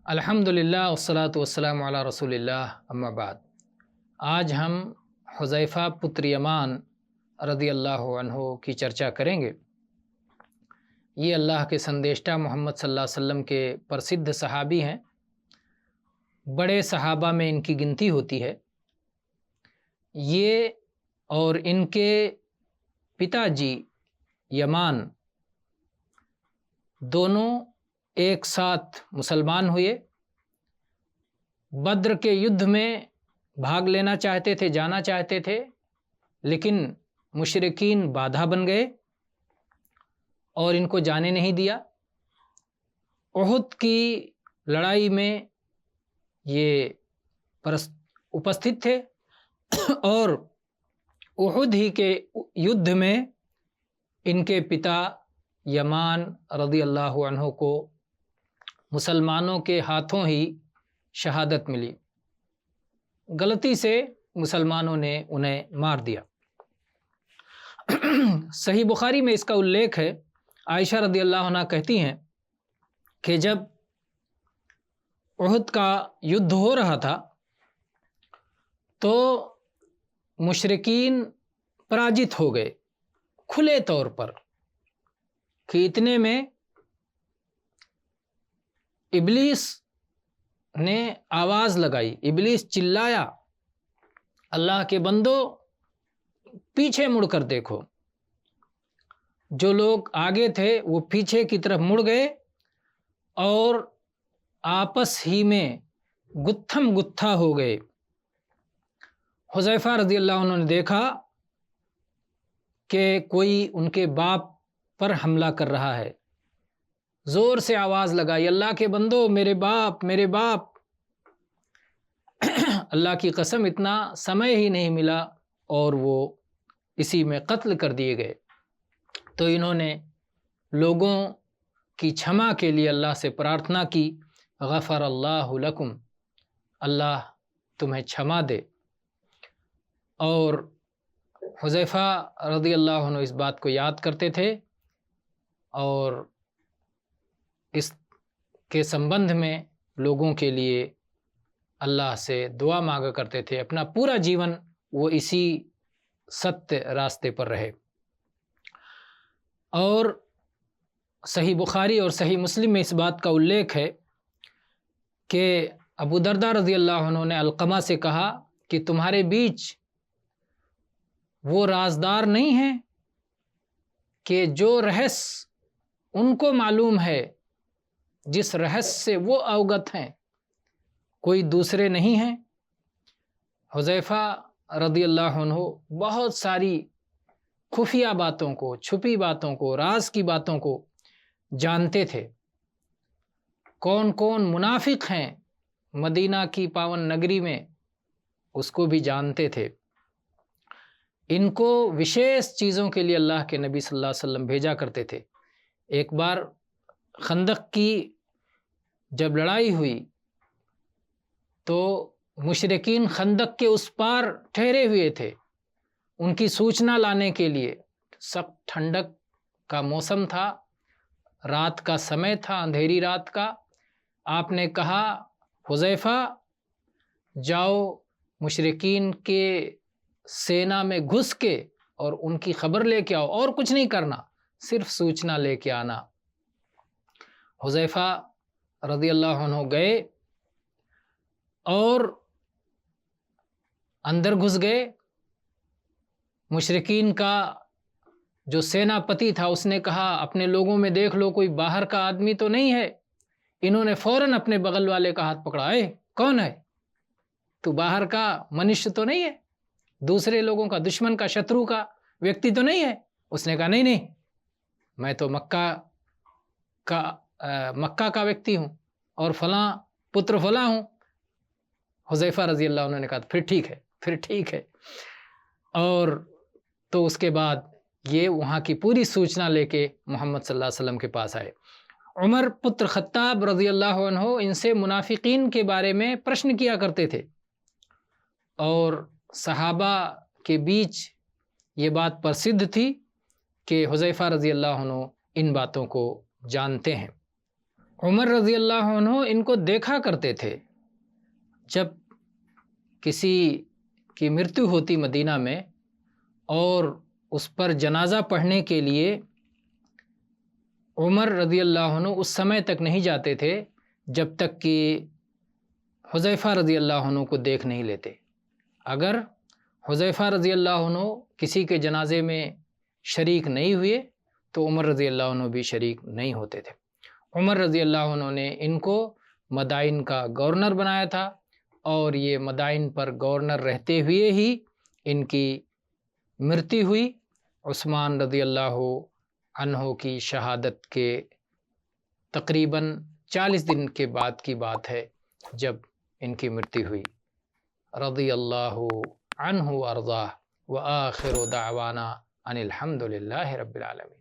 الحمدللہ والصلاۃ والسلام علی رسول اللہ اما بعد۔ آج ہم حذیفہ پتر یمان رضی اللہ عنہ کی چرچا کریں گے۔ یہ اللہ کے سندیشتہ محمد صلی اللہ علیہ وسلم کے پرسدھ صحابی ہیں، بڑے صحابہ میں ان کی گنتی ہوتی ہے۔ یہ اور ان کے پتا جی یمان دونوں ایک ساتھ مسلمان ہوئے۔ بدر کے یدھ میں بھاگ لینا چاہتے تھے، جانا چاہتے تھے، لیکن مشرکین بادھا بن گئے اور ان کو جانے نہیں دیا۔ احد کی لڑائی میں یہ اپستھت تھے اور احد ہی کے یدھ میں ان کے پتا یمان رضی اللہ عنہ کو مسلمانوں کے ہاتھوں ہی شہادت ملی۔ غلطی سے مسلمانوں نے انہیں مار دیا۔ صحیح بخاری میں اس کا الیکھ ہے۔ عائشہ رضی اللہ عنہ کہتی ہیں کہ جب احد کا یدھ ہو رہا تھا تو مشرکین پراجت ہو گئے کھلے طور پر، کہ اتنے میں ابلیس نے آواز لگائی، ابلیس چلایا، اللہ کے بندو پیچھے مڑ کر دیکھو۔ جو لوگ آگے تھے وہ پیچھے کی طرف مڑ گئے اور آپس ہی میں گتھم گتھا ہو گئے۔ حذیفہ رضی اللہ عنہ نے دیکھا کہ کوئی ان کے باپ پر حملہ کر رہا ہے، زور سے آواز لگائی، اللہ کے بندو میرے باپ میرے باپ۔ اللہ کی قسم اتنا سمے ہی نہیں ملا اور وہ اسی میں قتل کر دیے گئے۔ تو انہوں نے لوگوں کی چھما کے لیے اللہ سے پرارتھنا کی، غفر اللہ لکم، اللہ تمہیں چھما دے۔ اور حذیفہ رضی اللہ عنہ اس بات کو یاد کرتے تھے اور اس کے سمبندھ میں لوگوں کے لیے اللہ سے دعا مانگا کرتے تھے۔ اپنا پورا جیون وہ اسی ستیہ راستے پر رہے۔ اور صحیح بخاری اور صحیح مسلم میں اس بات کا الیکھ ہے کہ ابو درداء رضی اللہ عنہ نے علقمہ سے کہا کہ تمہارے بیچ وہ رازدار نہیں ہیں کہ جو رہس ان کو معلوم ہے، جس رہس سے وہ اوگت ہیں، کوئی دوسرے نہیں ہیں۔ حذیفہ رضی اللہ عنہ بہت ساری خفیہ باتوں کو، چھپی باتوں کو، راز کی باتوں کو جانتے تھے۔ کون کون منافق ہیں مدینہ کی پاون نگری میں، اس کو بھی جانتے تھے۔ ان کو وشیش چیزوں کے لیے اللہ کے نبی صلی اللہ علیہ وسلم بھیجا کرتے تھے۔ ایک بار خندق کی جب لڑائی ہوئی تو مشرکین خندق کے اس پار ٹھہرے ہوئے تھے ان کی سوچنا لانے کے لیے۔ سخت ٹھنڈک کا موسم تھا، رات کا سمے تھا، اندھیری رات کا۔ آپ نے کہا حذیفہ جاؤ مشرکین کے سینا میں گھس کے اور ان کی خبر لے کے آؤ، اور کچھ نہیں کرنا، صرف سوچنا لے کے آنا۔ حذیفہ رضی اللہ عنہ گئے اور اندر گھس گئے۔ مشرکین کا جو سینا پتی تھا اس نے کہا اپنے لوگوں میں دیکھ لو کوئی باہر کا آدمی تو نہیں ہے۔ انہوں نے فوراً اپنے بغل والے کا ہاتھ پکڑا، اے کون ہے تو؟ باہر کا منشیہ تو نہیں ہے، دوسرے لوگوں کا، دشمن کا، شترو کا ویکتی تو نہیں ہے؟ اس نے کہا نہیں نہیں، میں تو مکہ کا ویکتی ہوں اور فلاں پتر فلاں ہوں۔ حذیفہ رضی اللہ عنہ نے کہا پھر ٹھیک ہے۔ اور تو اس کے بعد یہ وہاں کی پوری سوچنا لے کے محمد صلی اللہ علیہ وسلم کے پاس آئے۔ عمر پتر خطاب رضی اللہ عنہ ان سے منافقین کے بارے میں پرشن کیا کرتے تھے، اور صحابہ کے بیچ یہ بات پرسدھ تھی کہ حذیفہ رضی اللہ عنہ ان باتوں کو جانتے ہیں۔ عمر رضی اللہ عنہ ان کو دیکھا کرتے تھے، جب کسی کی مرتیو ہوتی مدینہ میں اور اس پر جنازہ پڑھنے کے لیے عمر رضی اللہ عنہ اس سمے تک نہیں جاتے تھے جب تک کہ حذیفہ رضی اللہ عنہ کو دیکھ نہیں لیتے۔ اگر حذیفہ رضی اللہ عنہ کسی کے جنازے میں شریک نہیں ہوئے تو عمر رضی اللہ عنہ بھی شریک نہیں ہوتے تھے۔ عمر رضی اللہ عنہ نے ان کو مدائن کا گورنر بنایا تھا، اور یہ مدائن پر گورنر رہتے ہوئے ہی ان کی مرتی ہوئی۔ عثمان رضی اللہ عنہ کی شہادت کے تقریباً 40 دن کے بعد کی بات ہے جب ان کی مرتی ہوئی۔ رضی اللہ عنہ وارضاہ، وآخر دعوانا ان الحمد للہ رب العالمین۔